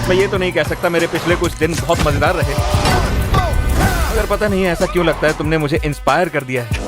मैं ये तो नहीं कह सकता मेरे पिछले कुछ दिन बहुत मजेदार रहे, मगर पता नहीं ऐसा क्यों लगता है तुमने मुझे इंस्पायर कर दिया है।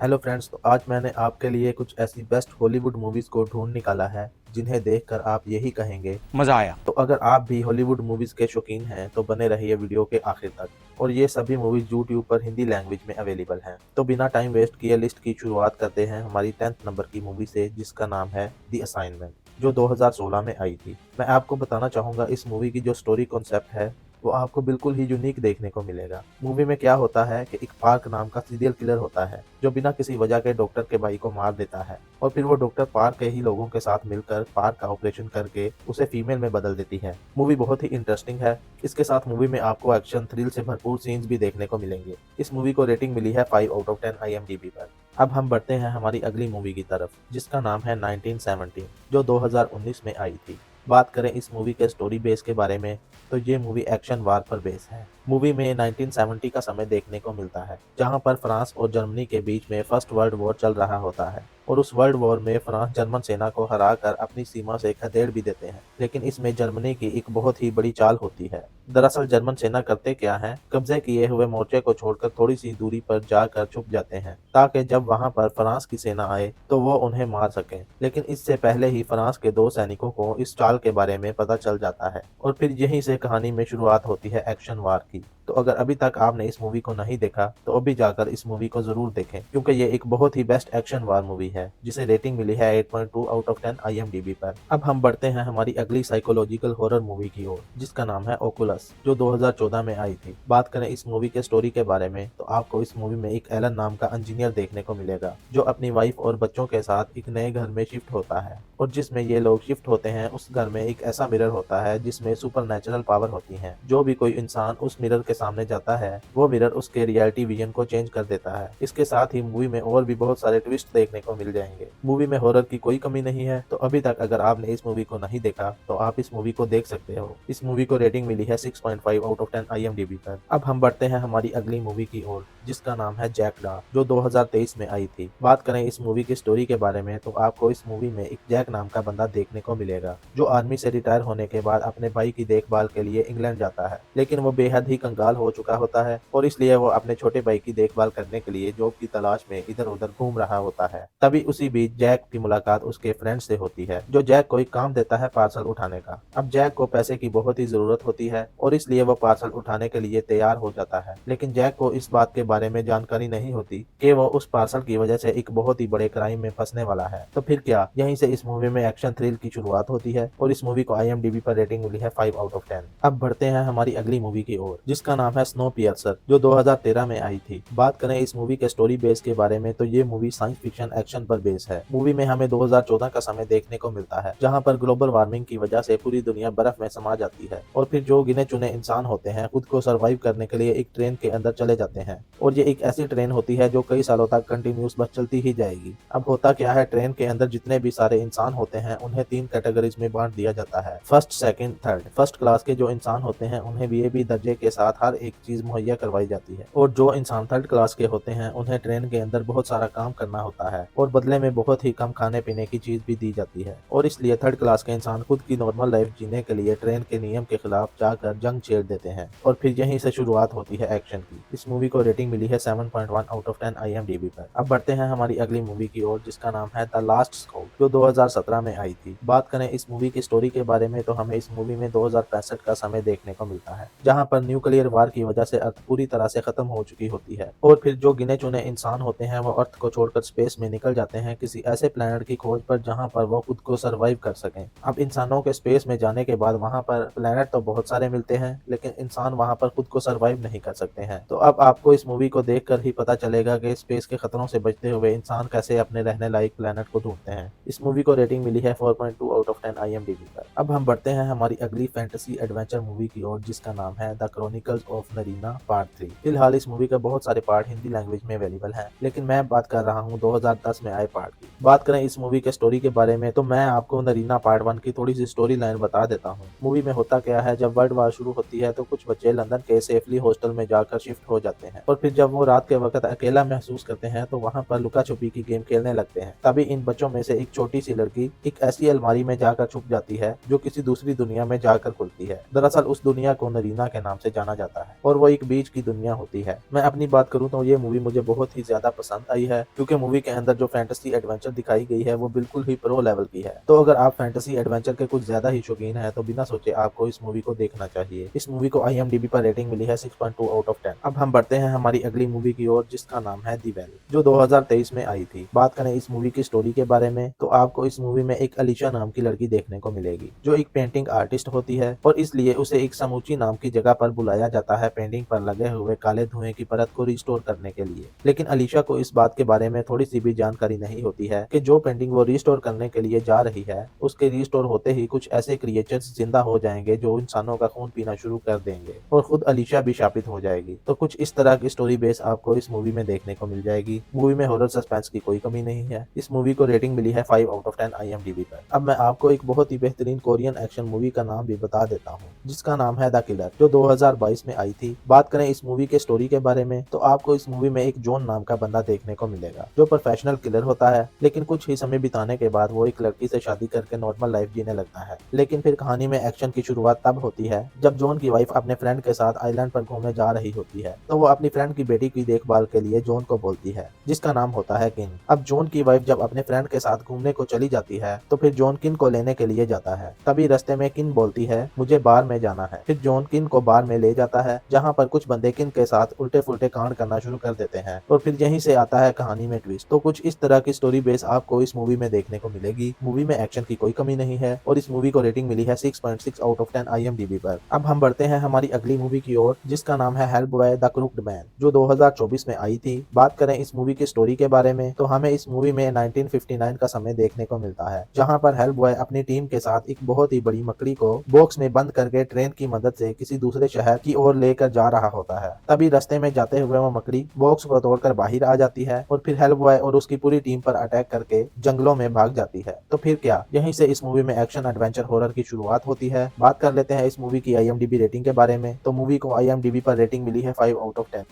हेलो फ्रेंड्स, तो आज मैंने आपके लिए कुछ ऐसी बेस्ट हॉलीवुड मूवीज को ढूंढ निकाला है जिन्हें देखकर आप यही कहेंगे मजा आया। तो अगर आप भी हॉलीवुड मूवीज के शौकीन हैं तो बने रहिए वीडियो के आखिर तक। और ये सभी मूवीज यूट्यूब पर हिंदी लैंग्वेज में अवेलेबल हैं। तो बिना टाइम वेस्ट किए लिस्ट की शुरुआत करते हैं हमारी 10th नंबर की मूवी से, जिसका नाम है द असाइनमेंट, जो 2016 में आई थी। मैं आपको बताना चाहूंगा इस मूवी की जो स्टोरी कॉन्सेप्ट है वो आपको बिल्कुल ही यूनिक देखने को मिलेगा। मूवी में क्या होता है कि एक पार्क नाम का सीरियल किलर होता है जो बिना किसी वजह के डॉक्टर के भाई को मार देता है, और फिर वो डॉक्टर पार्क के ही लोगों के साथ मिलकर पार्क का ऑपरेशन करके उसे फीमेल में बदल देती है। मूवी बहुत ही इंटरेस्टिंग है। इसके साथ मूवी में आपको एक्शन थ्रिल से भरपूर सीन्स भी देखने को मिलेंगे। इस मूवी को रेटिंग मिली है 5 आउट ऑफ 10 IMDb पर। अब हम बढ़ते हैं हमारी अगली मूवी की तरफ, जिसका नाम है 1917, जो 2019 में आई थी। बात करें इस मूवी के स्टोरी बेस के बारे में तो ये मूवी एक्शन वार पर बेस है। मूवी में 1970 का समय देखने को मिलता है, जहां पर फ्रांस और जर्मनी के बीच में फर्स्ट वर्ल्ड वॉर चल रहा होता है, और उस वर्ल्ड वॉर में फ्रांस जर्मन सेना को हराकर अपनी सीमा से खदेड़ भी देते हैं। लेकिन इसमें जर्मनी की एक बहुत ही बड़ी चाल होती है। दरअसल जर्मन सेना करते क्या है, कब्जे किए हुए मोर्चे को छोड़कर थोड़ी सी दूरी पर जाकर छुप जाते हैं, ताकि जब वहां पर फ्रांस की सेना आए तो वो उन्हें मार सके। लेकिन इससे पहले ही फ्रांस के 2 सैनिकों को इस चाल के बारे में पता चल जाता है, और फिर यहीं से कहानी में शुरुआत होती है एक्शन वार की। तो अगर अभी तक आपने इस मूवी को नहीं देखा तो अभी जाकर इस मूवी को जरूर देखें, क्योंकि ये एक बहुत ही बेस्ट एक्शन वार मूवी है जिसे रेटिंग मिली है 8.2 आउट ऑफ 10 IMDb पर। अब हम बढ़ते हैं हमारी अगली साइकोलॉजिकल हॉरर मूवी की ओर, जिसका नाम है ओकुलस, जो 2014 में आई थी। बात करें इस मूवी के स्टोरी के बारे में तो आपको इस मूवी में एक एलन नाम का इंजीनियर देखने को मिलेगा, जो अपनी वाइफ और बच्चों के साथ एक नए घर में शिफ्ट होता है। और जिसमें ये लोग शिफ्ट होते हैं उस घर में एक ऐसा मिरर होता है जिसमें सुपर नेचुरल पावर होती है। जो भी कोई इंसान उस मिरर के सामने जाता है वो मिरर उसके रियलिटी विजन को चेंज कर देता है। इसके साथ ही मूवी में और भी बहुत सारे ट्विस्ट देखने को मिल जाएंगे। मूवी में हॉरर की कोई कमी नहीं है। तो अभी तक अगर आपने इस मूवी को नहीं देखा तो आप इस मूवी को देख सकते हो। इस मूवी को रेटिंग मिली है 6.5 आउट ऑफ 10 IMDb पर। अब हम बढ़ते हैं हमारी अगली मूवी की ओर, जिसका नाम है जैक डा, जो 2023 में आई थी। बात करें इस मूवी की स्टोरी के बारे में तो आपको इस मूवी में एक जैक नाम का बंदा देखने को मिलेगा, जो आर्मी से रिटायर होने के बाद अपने भाई की देखभाल के लिए इंग्लैंड जाता है। लेकिन वो बेहद ही कंगाल हो चुका होता है, और इसलिए वो अपने छोटे भाई की देखभाल करने के लिए जॉब की तलाश में इधर उधर घूम रहा होता है। तभी उसी बीच जैक की मुलाकात उसके फ्रेंड से होती है, जो जैक को एक काम देता है पार्सल उठाने का। अब जैक को पैसे की बहुत ही जरूरत होती है, और इसलिए वो पार्सल उठाने के लिए तैयार हो जाता है। लेकिन जैक को इस बात के बारे में जानकारी नहीं होती कि वो उस पार्सल की वजह से एक बहुत ही बड़े क्राइम में फंसने वाला है। तो फिर क्या, यहीं से इस मूवी में एक्शन थ्रिल की शुरुआत होती है, और इस मूवी को IMDb पर रेटिंग मिली है 5 आउट ऑफ 10। अब बढ़ते हैं हमारी अगली मूवी की ओर, जिसका नाम है स्नो पियर्सर, जो 2013 में आई थी। बात करें इस मूवी के स्टोरी बेस के बारे में तो ये मूवी साइंस फिक्शन एक्शन पर बेस है। मूवी में हमें 2014 का समय देखने को मिलता है, जहाँ पर ग्लोबल वार्मिंग की वजह से पूरी दुनिया बर्फ में समा जाती है, और फिर जो गिने चुने इंसान होते हैं खुद को सर्वाइव करने के लिए एक ट्रेन के अंदर चले जाते हैं। और ये एक ऐसी ट्रेन होती है जो कई सालों तक कंटिन्यूस बस चलती ही जाएगी। अब होता क्या है, ट्रेन के अंदर जितने भी सारे इंसान होते हैं उन्हें 3 कैटेगरीज में बांट दिया जाता है, first, second, third. First class के जो इंसान होते हैं उन्हें भी दर्जे के साथ हर एक चीज मुहैया करवाई जाती है, और जो इंसान थर्ड क्लास के होते हैं उन्हें ट्रेन के अंदर बहुत सारा काम करना होता है, और बदले में बहुत ही कम खाने पीने की चीज भी दी जाती है। और इसलिए थर्ड क्लास के इंसान खुद की नॉर्मल लाइफ जीने के लिए ट्रेन के नियम के खिलाफ जाकर जंग छेड़ देते हैं, और फिर यहीं से शुरुआत होती है एक्शन की। इस मूवी को रेटिंग मिली है 7.1 आउट ऑफ 10 IMDb पर। अब बढ़ते हैं हमारी अगली मूवी की ओर, जिसका नाम है द लास्ट स्काउट, जो 2017 में आई थी। बात करें इस मूवी की स्टोरी के बारे में तो हमें इस मूवी में 2065 का समय देखने को मिलता है, जहां पर न्यूक्लियर वार की वजह से अर्थ पूरी तरह से खत्म हो चुकी होती है, और फिर जो गिने चुने इंसान होते हैं वो अर्थ को छोड़कर स्पेस में निकल जाते हैं किसी ऐसे प्लेनेट की खोज पर जहां पर वो खुद को सरवाइव कर सकें। अब इंसानों के स्पेस में जाने के बाद वहां पर प्लेनेट तो बहुत सारे मिलते हैं, लेकिन इंसान वहां पर खुद को सरवाइव नहीं कर सकते हैं। तो अब आपको इस मूवी को देखकर ही पता चलेगा कि स्पेस के खतरों से बचते हुए इंसान कैसे अपने रहने लायक प्लेनेट को ढूंढते हैं। इस मूवी को रेटिंग मिली है 4.2 आउट ऑफ 10 IMDb पर। अब हम बढ़ते हैं हमारी अगली फैंटेसी एडवेंचर मूवी की ओर, जिसका नाम है the chronicles adventures of Narnia part 3। फिलहाल इस मूवी के बहुत सारे पार्ट हिंदी लैंग्वेज में अवेलेबल हैं, लेकिन मैं बात कर रहा हूँ 2010 में आए पार्ट की। बात करें इस मूवी के स्टोरी के बारे में तो मैं आपको नरीना पार्ट 1 की थोड़ी सी स्टोरी लाइन बता देता हूँ। मूवी में होता क्या है, जब वर्ल्ड वार शुरू होती है तो कुछ बच्चे लंदन के सेफली हॉस्टल में जाकर शिफ्ट हो जाते हैं, और फिर जब वो रात के वक्त अकेला महसूस करते हैं तो वहाँ पर लुका छुपी की गेम खेलने लगते हैं। तभी इन बच्चों में से एक छोटी सी लड़की एक ऐसी अलमारी में जाकर छुप जाती है जो किसी दूसरी दुनिया में जाकर खुलती है। दरअसल उस दुनिया को नरीना के नाम से जाना जाता है और वो एक बीच की दुनिया होती है। मैं अपनी बात करूं तो ये मूवी मुझे बहुत ही ज्यादा पसंद आई है, क्योंकि मूवी के अंदर जो फैंटेसी एडवेंचर दिखाई गई है वो बिल्कुल ही प्रो लेवल की है। तो अगर आप फैंटेसी एडवेंचर के कुछ ज्यादा ही शौकीन है तो बिना सोचे आपको इस मूवी को देखना चाहिए। इस मूवी को IMDb पर रेटिंग मिली है 6.2 आउट ऑफ 10। अब हम बढ़ते हैं हमारी अगली मूवी की ओर, जिसका नाम है दी वेल, जो 2023 में आई थी। बात करें इस मूवी की स्टोरी के बारे में तो आपको इस मूवी में एक अलीशा नाम की लड़की देखने को मिलेगी, जो एक पेंटिंग आर्टिस्ट होती है और इसलिए उसे एक समूची नाम की जगह पर बुलाया जाता है पेंटिंग पर लगे हुए काले धुएं की परत को रिस्टोर करने के लिए। लेकिन अलीशा को इस बात के बारे में थोड़ी सी भी जानकारी नहीं होती है कि जो पेंटिंग वो रिस्टोर करने के लिए जा रही है, उसके रिस्टोर होते ही कुछ ऐसे क्रिएचर्स जिंदा हो जाएंगे जो इंसानों का खून पीना शुरू कर देंगे और खुद अलीशा भी शापित हो जाएगी। तो कुछ इस तरह की स्टोरी बेस आपको इस मूवी में देखने को मिल जाएगी। मूवी में हॉरर सस्पेंस की कोई कमी नहीं है। इस मूवी को रेटिंग मिली है 5 आउट ऑफ 10 IMDb पर। अब मैं आपको एक बहुत ही बेहतरीन कोरियन एक्शन मूवी का नाम भी बता देता हूँ, जिसका नाम है द किलर, जो 2022 में आई थी। बात करें इस मूवी के स्टोरी के बारे में तो आपको इस मूवी में एक जॉन नाम का बंदा देखने को मिलेगा, जो प्रोफेशनल किलर होता है, लेकिन कुछ ही समय बिताने के बाद वो एक लड़की से शादी करके नॉर्मल लाइफ जीने लगता है। लेकिन फिर कहानी में एक्शन की शुरुआत तब होती है जब जॉन की वाइफ अपने फ्रेंड के साथ आइलैंड पर घूमने जा रही होती है, तो वो अपनी फ्रेंड की बेटी की देखभाल के लिए जॉन को बोलती है, जिसका नाम होता है किन। अब जॉन की वाइफ जब अपने फ्रेंड के साथ घूमने को चली जाती है तो फिर जॉन किन को लेने के लिए जाता है। तभी रास्ते में किन बोलती है मुझे बार में जाना है। फिर जॉन किन को बार में ले जाता है, जहाँ पर कुछ बंदे किन के साथ उल्टे फुल्टे कांड करना शुरू कर देते हैं और फिर यहीं से आता है कहानी में ट्विस्ट। तो कुछ इस तरह की स्टोरी बेस आपको इस मूवी में देखने को मिलेगी। मूवी में एक्शन की कोई कमी नहीं है और इस मूवी को रेटिंग मिली है 6.6 आउट ऑफ 10 IMDb पर। अब हम बढ़ते हैं हमारी अगली मूवी की ओर, जिसका नाम है help boy the crooked man, जो 2024 में आई थी। बात करें इस मूवी की स्टोरी के बारे में तो हमें इस मूवी में 1959 का समय देखने को मिलता है, जहाँ पर हेल्प बॉय अपनी टीम के साथ एक बहुत ही बड़ी मकड़ी को बॉक्स में बंद करके ट्रेन की मदद से किसी दूसरे शहर की ओर लेकर जा रहा होता है। तभी रास्ते में जाते हुए वो मकड़ी बॉक्स को तोड़कर बाहर आ जाती है और फिर हेल्प बॉय और उसकी पूरी टीम पर अटैक करके जंगलों में भाग जाती है। तो फिर क्या, यहीं से इस मूवी में एक्शन एडवेंचर हॉरर की शुरुआत होती है। बात कर लेते हैं इस मूवी की IMDb रेटिंग के बारे में तो मूवी को IMDb पर रेटिंग मिली है 5 आउट ऑफ 10।